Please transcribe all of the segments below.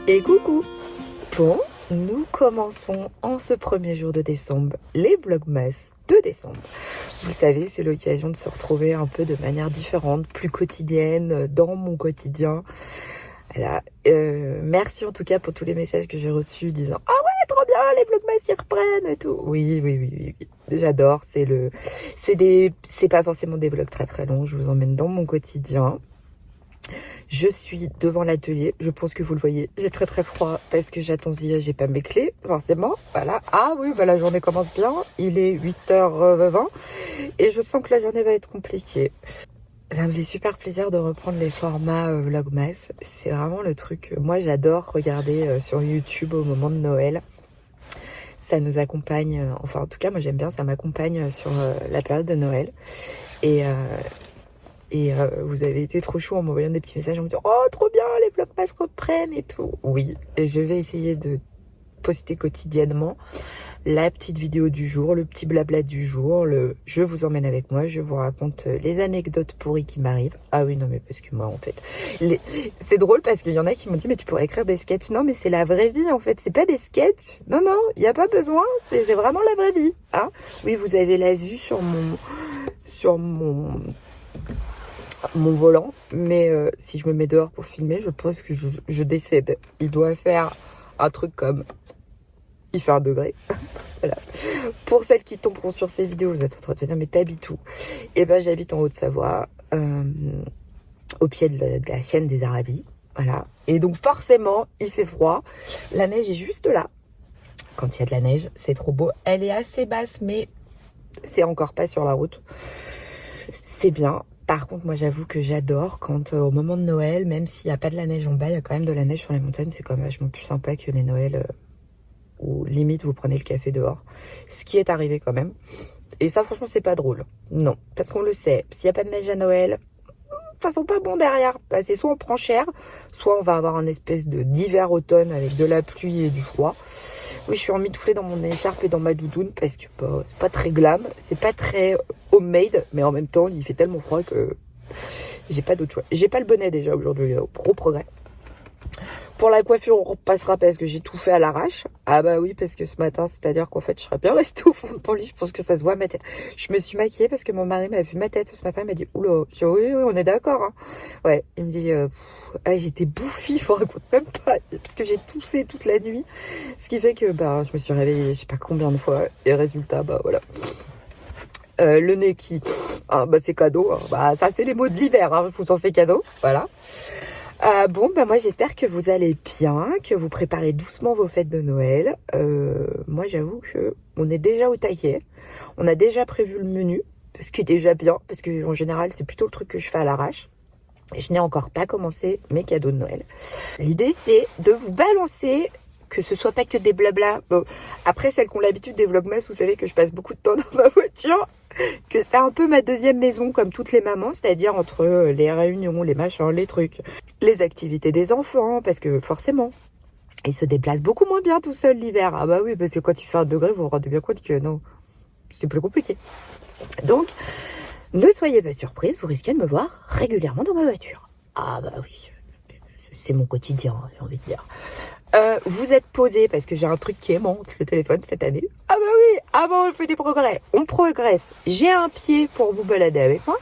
Et coucou! Bon, nous commençons en ce premier jour de décembre les vlogmas de décembre. Vous le savez, c'est l'occasion de se retrouver un peu de manière différente, plus quotidienne, dans mon quotidien. Voilà. Merci en tout cas pour tous les messages que j'ai reçus disant « Ah ouais, trop bien, les vlogmas ils reprennent et tout !» Oui. J'adore, c'est pas forcément des vlogs très très longs, je vous emmène dans mon quotidien. Je suis devant l'atelier, je pense que vous le voyez, j'ai très très froid parce que j'attends Zia, j'ai pas mes clés, forcément, voilà. Ah oui, bah la journée commence bien, il est 8h20 et je sens que la journée va être compliquée. Ça me fait super plaisir de reprendre les formats vlogmas, c'est vraiment le truc, moi j'adore regarder sur YouTube au moment de Noël. Ça nous accompagne, enfin en tout cas moi j'aime bien, ça m'accompagne sur la période de Noël. Et vous avez été trop chaud en m'envoyant des petits messages en me disant « Oh, trop bien, les vlogmas reprennent et tout !» Oui, et je vais essayer de poster quotidiennement la petite vidéo du jour, le petit blabla du jour, je vous emmène avec moi, je vous raconte les anecdotes pourries qui m'arrivent. Ah oui, non mais parce que moi en fait, c'est drôle parce qu'il y en a qui m'ont dit « Mais tu pourrais écrire des sketchs ?» Non mais c'est la vraie vie en fait, c'est pas des sketchs. Non, il n'y a pas besoin, c'est vraiment la vraie vie. Hein, oui, vous avez la vue sur mon volant, mais si je me mets dehors pour filmer, je pense que je décède. Il doit faire un truc comme il fait 1 degré. Voilà. Pour celles qui tomberont sur ces vidéos, vous êtes en train de me dire mais t'habites où? Eh ben j'habite en Haute-Savoie, au pied de la chaîne des Arabies. Voilà. Et donc forcément il fait froid. La neige est juste là. Quand il y a de la neige, c'est trop beau. Elle est assez basse, mais c'est encore pas sur la route. C'est bien. Par contre, moi, j'avoue que j'adore quand, au moment de Noël, même s'il n'y a pas de la neige en bas, il y a quand même de la neige sur les montagnes. C'est quand même vachement plus sympa que les Noëls où, limite, vous prenez le café dehors. Ce qui est arrivé quand même. Et ça, franchement, c'est pas drôle. Non, parce qu'on le sait. S'il n'y a pas de neige à Noël, ça sent pas bon derrière. Bah, c'est soit on prend cher, soit on va avoir un espèce d'hiver-automne avec de la pluie et du froid. Oui, je suis emmitouflée dans mon écharpe et dans ma doudoune parce que bah, c'est pas très glam, c'est pas très homemade, mais en même temps, il fait tellement froid que j'ai pas d'autre choix. J'ai pas le bonnet déjà aujourd'hui, gros progrès. Pour la coiffure, on repassera parce que j'ai tout fait à l'arrache. Ah bah oui, parce que ce matin, c'est-à-dire qu'en fait, je serais bien restée au fond de mon lit. Je pense que ça se voit à ma tête. Je me suis maquillée parce que mon mari m'a vu ma tête ce matin. Il m'a dit, oula, je dis, oui, on est d'accord. Hein. Ouais, il me dit, j'étais bouffie, je vous raconte même pas. Parce que j'ai toussé toute la nuit. Ce qui fait que bah, je me suis réveillée, je sais pas combien de fois. Et résultat, bah voilà. Le nez qui, bah c'est cadeau. Hein. Bah ça, c'est les mots de l'hiver. Hein. Je vous en fais cadeau. Voilà. Bon, bah moi j'espère que vous allez bien, que vous préparez doucement vos fêtes de Noël. Moi j'avoue que on est déjà au taquet. On a déjà prévu le menu, ce qui est déjà bien, parce que en général c'est plutôt le truc que je fais à l'arrache. Et je n'ai encore pas commencé mes cadeaux de Noël. L'idée c'est de vous balancer, que ce soit pas que des blabla. Bon, après celles qui ont l'habitude des vlogmas, vous savez que je passe beaucoup de temps dans ma voiture. Que c'est un peu ma deuxième maison comme toutes les mamans, c'est-à-dire entre les réunions, les machins, les trucs, les activités des enfants, parce que forcément, ils se déplacent beaucoup moins bien tout seuls l'hiver. Ah bah oui, parce que quand il fait 1 degré, vous vous rendez bien compte que non, c'est plus compliqué. Donc, ne soyez pas surprise, vous risquez de me voir régulièrement dans ma voiture. Ah bah oui, c'est mon quotidien, j'ai envie de dire. Vous êtes posé parce que j'ai un truc qui aimante le téléphone cette année. Ah bah oui, on fait des progrès, on progresse. J'ai un pied pour vous balader avec moi.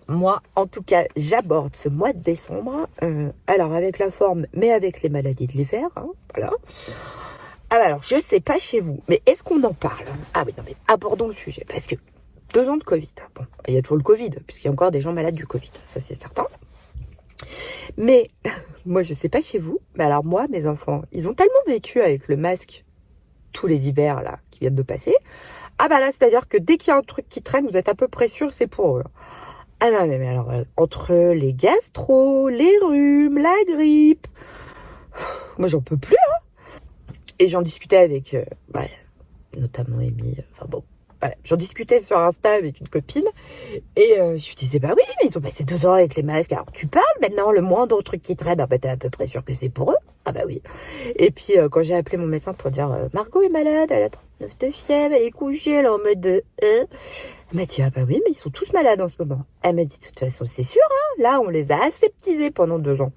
Moi, en tout cas, j'aborde ce mois de décembre. Alors avec la forme, mais avec les maladies de l'hiver, hein, voilà. Ah bah alors, je sais pas chez vous, mais est-ce qu'on en parle? Ah oui, non mais abordons le sujet parce que 2 ans de Covid. Bon, il y a toujours le Covid, puisqu'il y a encore des gens malades du Covid, ça c'est certain. Mais moi, je sais pas chez vous, mais alors moi, mes enfants, ils ont tellement vécu avec le masque tous les hivers là qui viennent de passer. Ah bah là, c'est-à-dire que dès qu'il y a un truc qui traîne, vous êtes à peu près sûr c'est pour eux. Ah non, mais alors, entre les gastro, les rhumes, la grippe, moi j'en peux plus. Hein. Et j'en discutais avec, notamment Amy, enfin bon. Voilà. J'en discutais sur Insta avec une copine et je lui disais bah oui mais ils ont passé 2 ans avec les masques, alors tu parles maintenant, le moindre truc qui traîne, ah bah t'es à peu près sûr que c'est pour eux. Ah bah oui. Et puis quand j'ai appelé mon médecin pour dire Margot est malade, elle a 39 de fièvre, elle est couchée, elle est en mode elle m'a dit ah bah oui mais ils sont tous malades en ce moment. Elle m'a dit de toute façon c'est sûr, hein, là on les a aseptisés pendant 2 ans.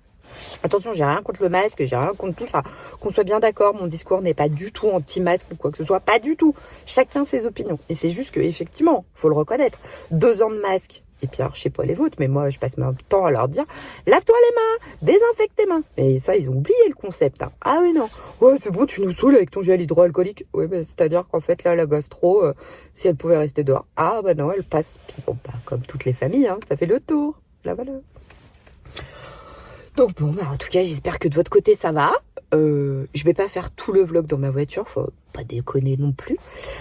Attention, j'ai rien contre le masque, j'ai rien contre tout ça. Qu'on soit bien d'accord, mon discours n'est pas du tout anti-masque ou quoi que ce soit, pas du tout. Chacun ses opinions. Et c'est juste que, effectivement, faut le reconnaître. 2 ans de masque. Et puis, alors, je sais pas les vôtres, mais moi, je passe mon temps à leur dire, lave-toi les mains, désinfecte tes mains. Et ça, ils ont oublié le concept. Hein. Ah oui, non. Ouais, c'est bon, tu nous saoules avec ton gel hydroalcoolique. Ouais, bah, c'est-à-dire qu'en fait, là, la gastro, si elle pouvait rester dehors. Ah, bah non, elle passe. Puis bon, bah, comme toutes les familles, hein, ça fait le tour. Là, voilà. Donc bon, bah, en tout cas, j'espère que de votre côté, ça va. Je vais pas faire tout le vlog dans ma voiture, faut pas déconner non plus.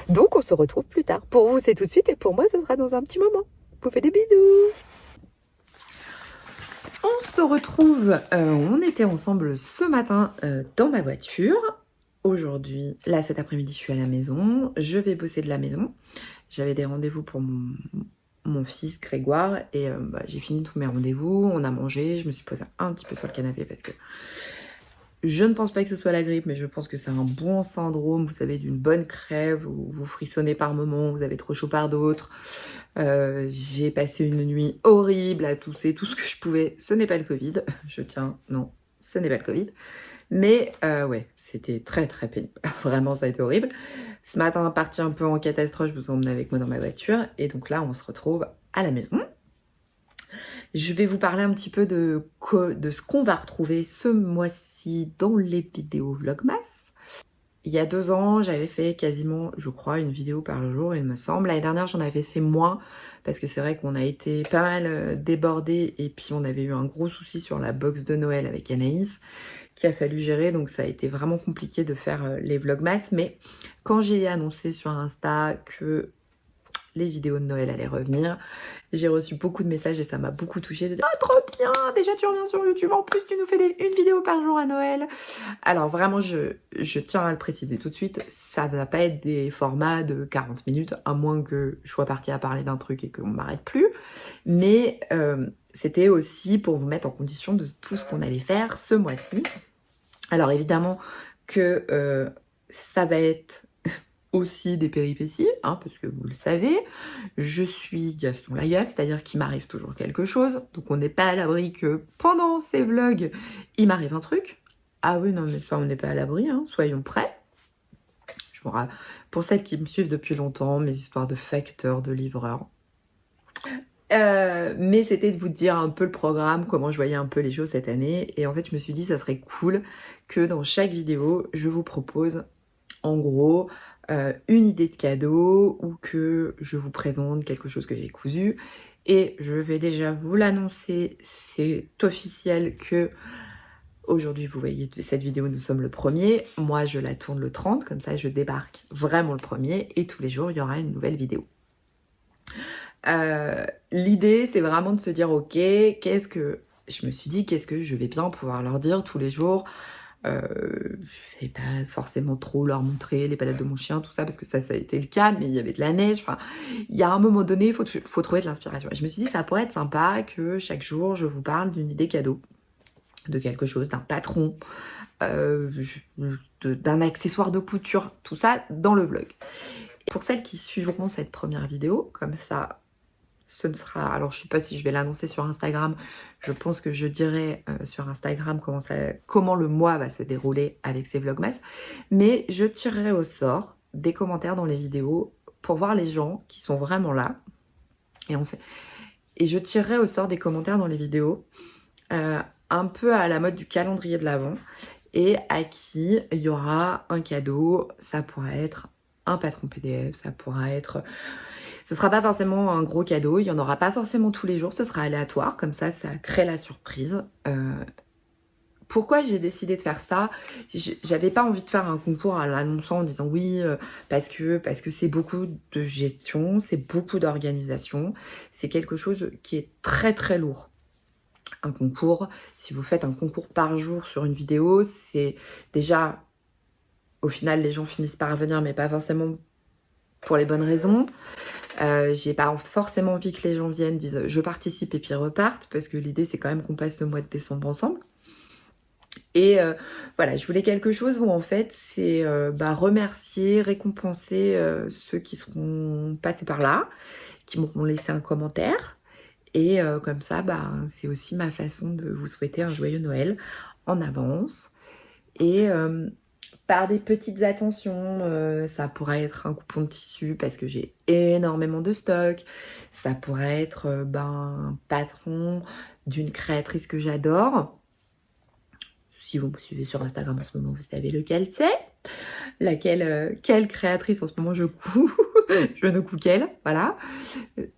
Donc, on se retrouve plus tard. Pour vous, c'est tout de suite, et pour moi, ce sera dans un petit moment. Je vous fais des bisous. On se retrouve, on était ensemble ce matin dans ma voiture. Aujourd'hui, là, cet après-midi, je suis à la maison. Je vais bosser de la maison. J'avais des rendez-vous pour mon fils Grégoire et bah, j'ai fini tous mes rendez-vous, on a mangé, je me suis posée un petit peu sur le canapé parce que je ne pense pas que ce soit la grippe, mais je pense que c'est un bon syndrome, vous savez, d'une bonne crève où vous frissonnez par moments, vous avez trop chaud par d'autres. J'ai passé une nuit horrible à tousser tout ce que je pouvais. Ce n'est pas le Covid, je tiens, non, ce n'est pas le Covid. Mais ouais, c'était très très pénible. Vraiment, ça a été horrible. Ce matin, parti un peu en catastrophe, je vous emmenais avec moi dans ma voiture. Et donc là, on se retrouve à la maison. Je vais vous parler un petit peu de ce qu'on va retrouver ce mois-ci dans les vidéos Vlogmas. Il y a 2 ans, j'avais fait quasiment, je crois, une vidéo par jour, il me semble. L'année dernière, j'en avais fait moins parce que c'est vrai qu'on a été pas mal débordés et puis on avait eu un gros souci sur la box de Noël avec Anaïs qu'il a fallu gérer, donc ça a été vraiment compliqué de faire les vlogmas, mais quand j'ai annoncé sur Insta que les vidéos de Noël allaient revenir, j'ai reçu beaucoup de messages et ça m'a beaucoup touchée de dire « Ah, trop bien, déjà tu reviens sur YouTube, en plus tu nous fais une vidéo par jour à Noël !» Alors vraiment, je tiens à le préciser tout de suite, ça va pas être des formats de 40 minutes, à moins que je sois partie à parler d'un truc et qu'on m'arrête plus, mais c'était aussi pour vous mettre en condition de tout ce qu'on allait faire ce mois-ci. Alors évidemment que ça va être aussi des péripéties, hein, parce que vous le savez, je suis Gaston Lagaffe, c'est-à-dire qu'il m'arrive toujours quelque chose, donc on n'est pas à l'abri que pendant ces vlogs, il m'arrive un truc. Ah oui, non mais ça on n'est pas à l'abri, hein, soyons prêts. Pour celles qui me suivent depuis longtemps, mes histoires de facteurs, de livreurs, mais c'était de vous dire un peu le programme, comment je voyais un peu les choses cette année. Et en fait, je me suis dit, ça serait cool que dans chaque vidéo, je vous propose en gros une idée de cadeau ou que je vous présente quelque chose que j'ai cousu. Et je vais déjà vous l'annoncer, c'est officiel que aujourd'hui, vous voyez cette vidéo, nous sommes le 1er. Moi, je la tourne le 30, comme ça, je débarque vraiment le 1er. Et tous les jours, il y aura une nouvelle vidéo. L'idée, c'est vraiment de se dire, ok, je me suis dit, qu'est-ce que je vais bien pouvoir leur dire tous les jours. Je vais pas forcément trop leur montrer les balades de mon chien, tout ça, parce que ça a été le cas, mais il y avait de la neige. Enfin, il y a un moment donné, il faut trouver de l'inspiration. Je me suis dit, ça pourrait être sympa que chaque jour, je vous parle d'une idée cadeau, de quelque chose, d'un patron, d'un accessoire de couture, tout ça dans le vlog. Pour celles qui suivront cette première vidéo, comme ça, ce ne sera... Alors, je ne sais pas si je vais l'annoncer sur Instagram. Je pense que je dirai sur Instagram comment le mois va se dérouler avec ces vlogmas. Mais je tirerai au sort des commentaires dans les vidéos pour voir les gens qui sont vraiment là. Et je tirerai au sort des commentaires dans les vidéos un peu à la mode du calendrier de l'Avent et à qui il y aura un cadeau. Ça pourra être un patron PDF, ça pourra être... Ce sera pas forcément un gros cadeau, il n'y en aura pas forcément tous les jours, ce sera aléatoire, comme ça crée la surprise. Pourquoi j'ai décidé de faire ça? J'avais pas envie de faire un concours en l'annonçant en disant oui, parce que c'est beaucoup de gestion, c'est beaucoup d'organisation, c'est quelque chose qui est très très lourd. Un concours, si vous faites un concours par jour sur une vidéo, c'est déjà, au final les gens finissent par venir, mais pas forcément pour les bonnes raisons. J'ai pas forcément envie que les gens viennent, disent je participe et puis repartent, parce que l'idée c'est quand même qu'on passe le mois de décembre ensemble. Et voilà, je voulais quelque chose où en fait c'est remercier, récompenser ceux qui seront passés par là, qui m'auront laissé un commentaire, Et comme ça, bah, c'est aussi ma façon de vous souhaiter un joyeux Noël en avance. Et par des petites attentions, ça pourrait être un coupon de tissu parce que j'ai énormément de stock. Ça pourrait être un patron d'une créatrice que j'adore. Si vous me suivez sur Instagram en ce moment, vous savez lequel c'est. Quelle créatrice en ce moment je couds. Je ne couds qu'elle, voilà.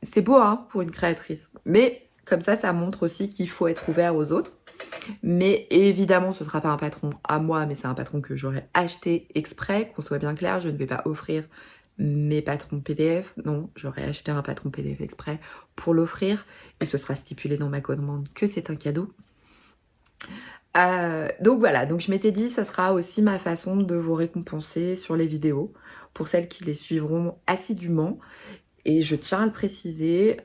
C'est beau hein, pour une créatrice. Mais comme ça montre aussi qu'il faut être ouvert aux autres. Mais évidemment, ce ne sera pas un patron à moi, mais c'est un patron que j'aurais acheté exprès, qu'on soit bien clair. Je ne vais pas offrir mes patrons PDF. Non, j'aurais acheté un patron PDF exprès pour l'offrir. Et ce sera stipulé dans ma commande que c'est un cadeau. Donc voilà, donc je m'étais dit, ça sera aussi ma façon de vous récompenser sur les vidéos, pour celles qui les suivront assidûment. Et je tiens à le préciser,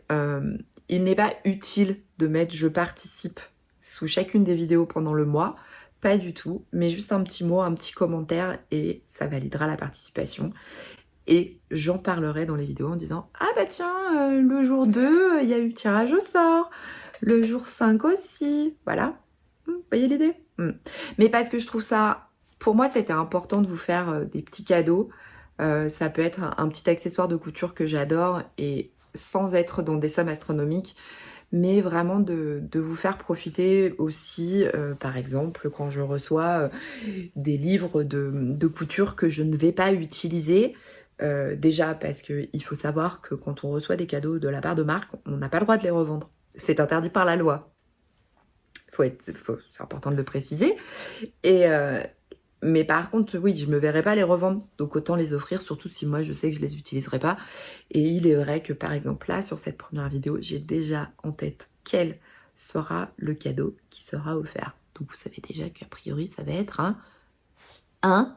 il n'est pas utile de mettre « je participe » sous chacune des vidéos pendant le mois, pas du tout, mais juste un petit mot, un petit commentaire et ça validera la participation. Et j'en parlerai dans les vidéos en disant « Ah bah tiens, le jour 2, il y a eu le tirage au sort, le jour 5 aussi, voilà. » Vous voyez l'idée? Mais parce que je trouve ça, pour moi c'était important de vous faire des petits cadeaux. Ça peut être un petit accessoire de couture que j'adore et sans être dans des sommes astronomiques, mais vraiment de vous faire profiter aussi, par exemple, quand je reçois des livres de couture que je ne vais pas utiliser. Déjà parce qu'il faut savoir que quand on reçoit des cadeaux de la part de marques, on n'a pas le droit de les revendre. C'est interdit par la loi. C'est important de le préciser. Mais par contre, oui, je ne me verrai pas les revendre. Donc autant les offrir, surtout si moi je sais que je les utiliserai pas. Et il est vrai que par exemple là, sur cette première vidéo, j'ai déjà en tête quel sera le cadeau qui sera offert. Donc vous savez déjà qu'a priori, ça va être un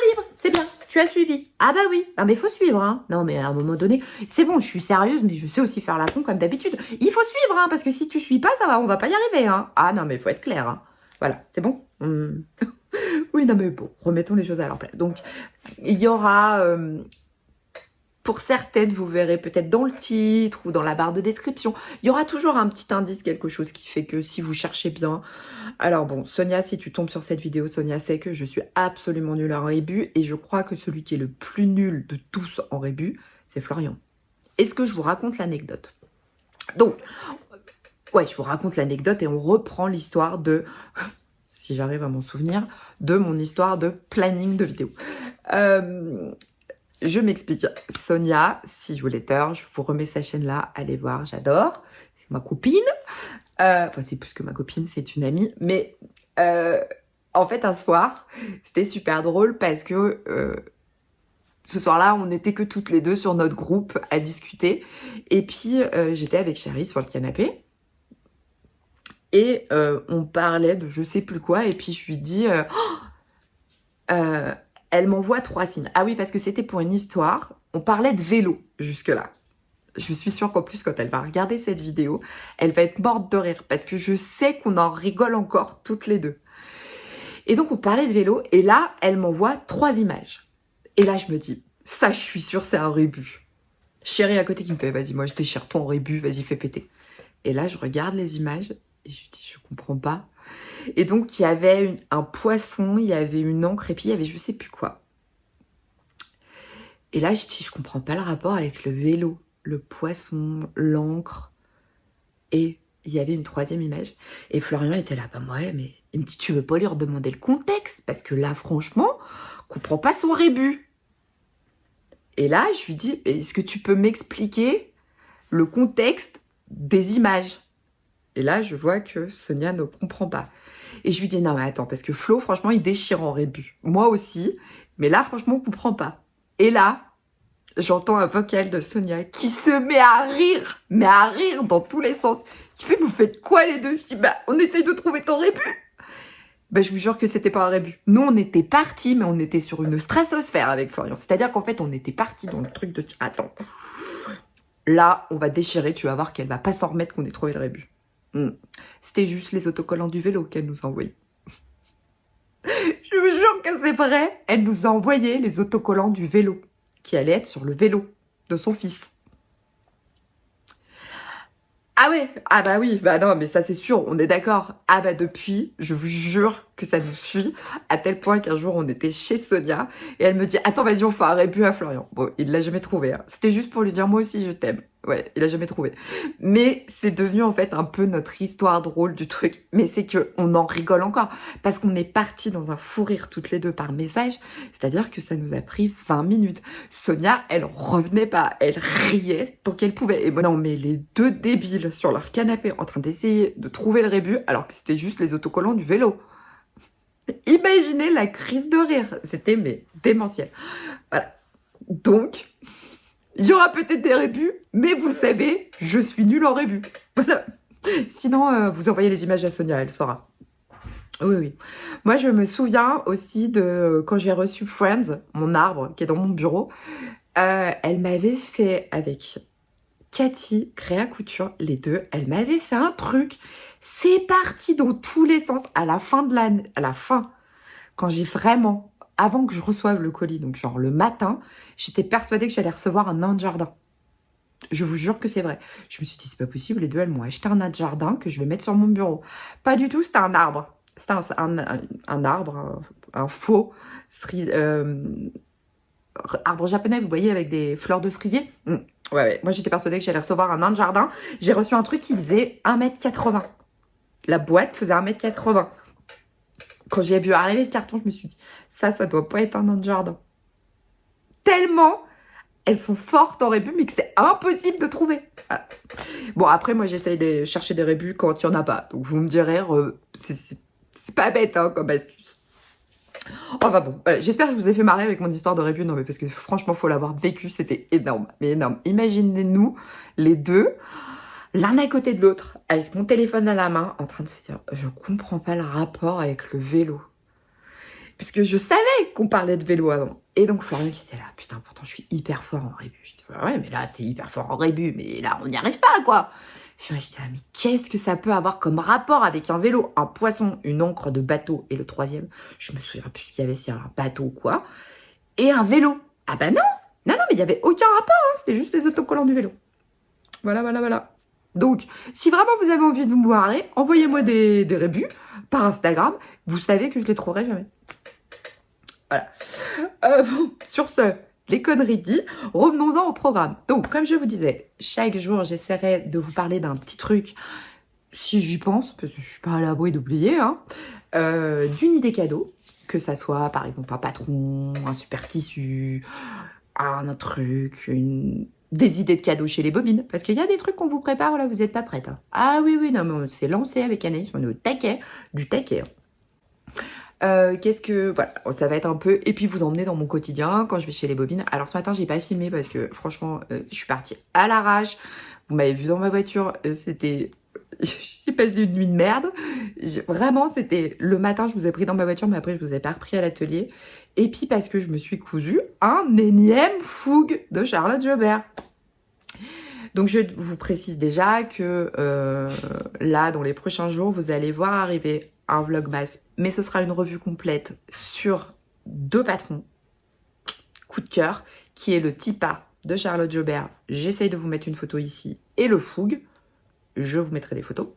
livre. C'est bien, tu as suivi. Ah bah oui, ah mais il faut suivre. Hein. Non mais à un moment donné, c'est bon, je suis sérieuse, mais je sais aussi faire la con comme d'habitude. Il faut suivre, hein, parce que si tu suis pas, ça va, on va pas y arriver. Hein. Ah non mais il faut être clair. Hein. Voilà, c'est bon. Oui, non mais bon, remettons les choses à leur place. Donc, il y aura, pour certaines, vous verrez peut-être dans le titre ou dans la barre de description, il y aura toujours un petit indice, quelque chose qui fait que si vous cherchez bien... Alors bon, Sonia, si tu tombes sur cette vidéo, Sonia sait que je suis absolument nulle en rébus et je crois que celui qui est le plus nul de tous en rébus, c'est Florian. Est-ce que je vous raconte l'anecdote? Donc, ouais, je vous raconte l'anecdote et on reprend l'histoire de... si j'arrive à m'en souvenir, de mon histoire de planning de vidéo. Je m'explique. Sonia, si vous l'êtes, je vous remets sa chaîne là, allez voir, j'adore. C'est ma copine. Enfin, c'est plus que ma copine, c'est une amie. Mais en fait, un soir, c'était super drôle parce que ce soir-là, on n'était que toutes les deux sur notre groupe à discuter. Et puis, j'étais avec Chérie sur le canapé. Et on parlait de je sais plus quoi. Et puis, je lui dis... elle m'envoie 3 signes. Ah oui, parce que c'était pour une histoire. On parlait de vélo jusque-là. Je suis sûre qu'en plus, quand elle va regarder cette vidéo, elle va être morte de rire. Parce que je sais qu'on en rigole encore toutes les deux. Et donc, on parlait de vélo. Et là, elle m'envoie 3 images. Et là, je me dis, ça, je suis sûre, c'est un rébut. Chérie à côté qui me fait, vas-y, moi, je déchire ton rébut, vas-y, fais péter. Et là, je regarde les images et je dis, je comprends pas. Et donc, il y avait un poisson, il y avait une encre et puis il y avait je sais plus quoi. Et là, je dis, je comprends pas le rapport avec le vélo, le poisson, l'encre. Et il y avait une 3e image. Et Florian était là, bah ouais, mais il me dit, tu veux pas lui redemander le contexte? Parce que là, franchement, je comprends pas son rébut. Et là, je lui dis, est-ce que tu peux m'expliquer le contexte des images? Et là, je vois que Sonia ne comprend pas. Et je lui dis, non mais attends, parce que Flo, franchement, il déchire en rébut. Moi aussi, mais là, franchement, on ne comprend pas. Et là, j'entends un vocal de Sonia qui se met à rire, mais à rire dans tous les sens. Qui fait, vous faites quoi les deux? Je dis, bah, on essaye de trouver ton rébut. Bah, je vous jure que c'était pas un rébut. Nous, on était partis, mais on était sur une stratosphère avec Florian. C'est-à-dire qu'en fait, on était partis dans le truc de, attends, là, on va déchirer, tu vas voir qu'elle va pas s'en remettre qu'on ait trouvé le rébut. C'était juste les autocollants du vélo qu'elle nous a envoyés. Je vous jure que c'est vrai. Elle nous a envoyé les autocollants du vélo qui allaient être sur le vélo de son fils. Ah ouais, ah bah oui, bah non, mais ça c'est sûr, on est d'accord. Ah bah depuis, je vous jure que ça nous suit, à tel point qu'un jour on était chez Sonia, et elle me dit, attends vas-y on fait un rébut à Florian. Bon, il l'a jamais trouvé, hein. C'était juste pour lui dire, moi aussi je t'aime. Ouais, il a jamais trouvé. Mais c'est devenu en fait un peu notre histoire drôle du truc. Mais c'est que on en rigole encore, parce qu'on est partis dans un fou rire toutes les deux par message, c'est-à-dire que ça nous a pris 20 minutes. Sonia, elle revenait pas, elle riait tant qu'elle pouvait. Et bon, non, mais les deux débiles sur leur canapé en train d'essayer de trouver le rébut, alors que c'était juste les autocollants du vélo. Imaginez la crise de rire, c'était mais démentiel. Voilà. Donc, il y aura peut-être des rébus, mais vous le savez, je suis nulle en rébus. Voilà. Sinon, vous envoyez les images à Sonia, elle saura. Oui, oui. Moi, je me souviens aussi de quand j'ai reçu Friends, mon arbre qui est dans mon bureau. Elle m'avait fait avec Cathy, Créa Couture, les deux, elle m'avait fait un truc. C'est parti dans tous les sens. À la fin de l'année, à la fin, quand j'ai vraiment, avant que je reçoive le colis, donc genre le matin, j'étais persuadée que j'allais recevoir un nain de jardin. Je vous jure que c'est vrai. Je me suis dit, c'est pas possible, les deux, elles m'ont acheté un nain de jardin que je vais mettre sur mon bureau. Pas du tout, c'était un arbre. C'était un arbre, un faux arbre japonais, vous voyez, avec des fleurs de cerisier. Ouais. Moi, j'étais persuadée que j'allais recevoir un nain de jardin. J'ai reçu un truc qui faisait 1,80 m. La boîte faisait 1,80 m. Quand j'ai vu arriver le carton, je me suis dit, ça doit pas être un nain de jardin. Tellement elles sont fortes en rébus, mais que c'est impossible de trouver. Voilà. Bon, après, moi, j'essaye de chercher des rébus quand il n'y en a pas. Donc, vous me direz, c'est pas bête, hein, comme astuce. Enfin bon, voilà. J'espère que je vous ai fait marrer avec mon histoire de rébut. Non, mais parce que franchement, faut l'avoir vécu, c'était énorme. Mais énorme. Imaginez-nous, les deux, l'un à côté de l'autre, avec mon téléphone à la main, en train de se dire, je comprends pas le rapport avec le vélo. Parce que je savais qu'on parlait de vélo avant. Et donc Florian qui était là, putain, pourtant je suis hyper fort en rébut. Je dis, ouais, mais là, t'es hyper fort en rébut, mais là, on n'y arrive pas, quoi. Je me dis, ah, mais qu'est-ce que ça peut avoir comme rapport avec un vélo, un poisson, une encre de bateau, et le troisième, je me souviens plus ce qu'il y avait, si un bateau ou quoi, et un vélo. Ah bah non, mais il n'y avait aucun rapport, hein, c'était juste les autocollants du vélo. Voilà. Donc, si vraiment vous avez envie de vous marrer, envoyez-moi des rébus par Instagram. Vous savez que je les trouverai jamais. Voilà. Bon, sur ce, les conneries dites, revenons-en au programme. Donc, comme je vous disais, chaque jour, j'essaierai de vous parler d'un petit truc, si j'y pense, parce que je suis pas à l'abri d'oublier, hein, d'une idée cadeau, que ça soit, par exemple, un patron, un super tissu, un truc, des idées de cadeaux chez les bobines, parce qu'il y a des trucs qu'on vous prépare, là, vous n'êtes pas prête. Hein. Ah oui, non, mais on s'est lancé avec Anaïs, on est au taquet, du taquet. Qu'est-ce que... Voilà, ça va être un peu... Et puis vous emmener dans mon quotidien quand je vais chez les bobines. Alors ce matin, j'ai pas filmé parce que franchement, je suis partie à l'arrache. Vous m'avez vu dans ma voiture, c'était... J'ai passé une nuit de merde. Vraiment, c'était... Le matin, je vous ai pris dans ma voiture, mais après, je vous ai pas repris à l'atelier. Et puis parce que je me suis cousu un énième fougue de Charlotte Jobert. Donc je vous précise déjà que là, dans les prochains jours, vous allez voir arriver un vlogmas, mais ce sera une revue complète sur 2 patrons. Coup de cœur, qui est le Tipa de Charlotte Jobert. J'essaye de vous mettre une photo ici. Et le Fougue, je vous mettrai des photos.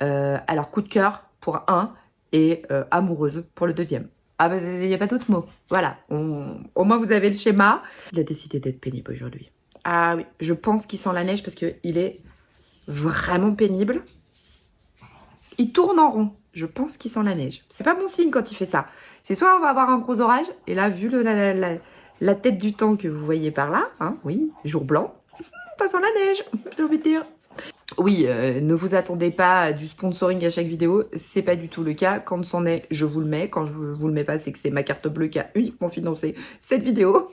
Alors, coup de cœur pour un et amoureuse pour le deuxième. Ah bah, il n'y a pas d'autre mot. Voilà, au moins vous avez le schéma. Il a décidé d'être pénible aujourd'hui. Ah oui, je pense qu'il sent la neige parce qu'il est vraiment pénible. Il tourne en rond. Je pense qu'il sent la neige. C'est pas bon signe quand il fait ça. C'est soit on va avoir un gros orage, et là, vu la tête du temps que vous voyez par là, hein, oui, jour blanc, ça sent la neige, j'ai envie de dire. Oui, ne vous attendez pas à du sponsoring à chaque vidéo, c'est pas du tout le cas. Quand c'en est, je vous le mets. Quand je vous le mets pas, c'est que c'est ma carte bleue qui a uniquement financé cette vidéo.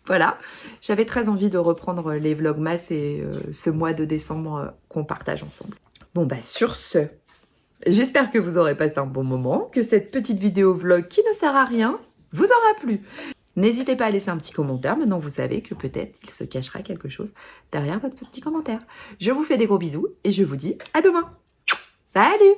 Voilà, j'avais très envie de reprendre les vlogmas et ce mois de décembre qu'on partage ensemble. Bon bah sur ce, j'espère que vous aurez passé un bon moment, que cette petite vidéo vlog qui ne sert à rien vous aura plu. N'hésitez pas à laisser un petit commentaire, maintenant vous savez que peut-être il se cachera quelque chose derrière votre petit commentaire. Je vous fais des gros bisous et je vous dis à demain. Salut!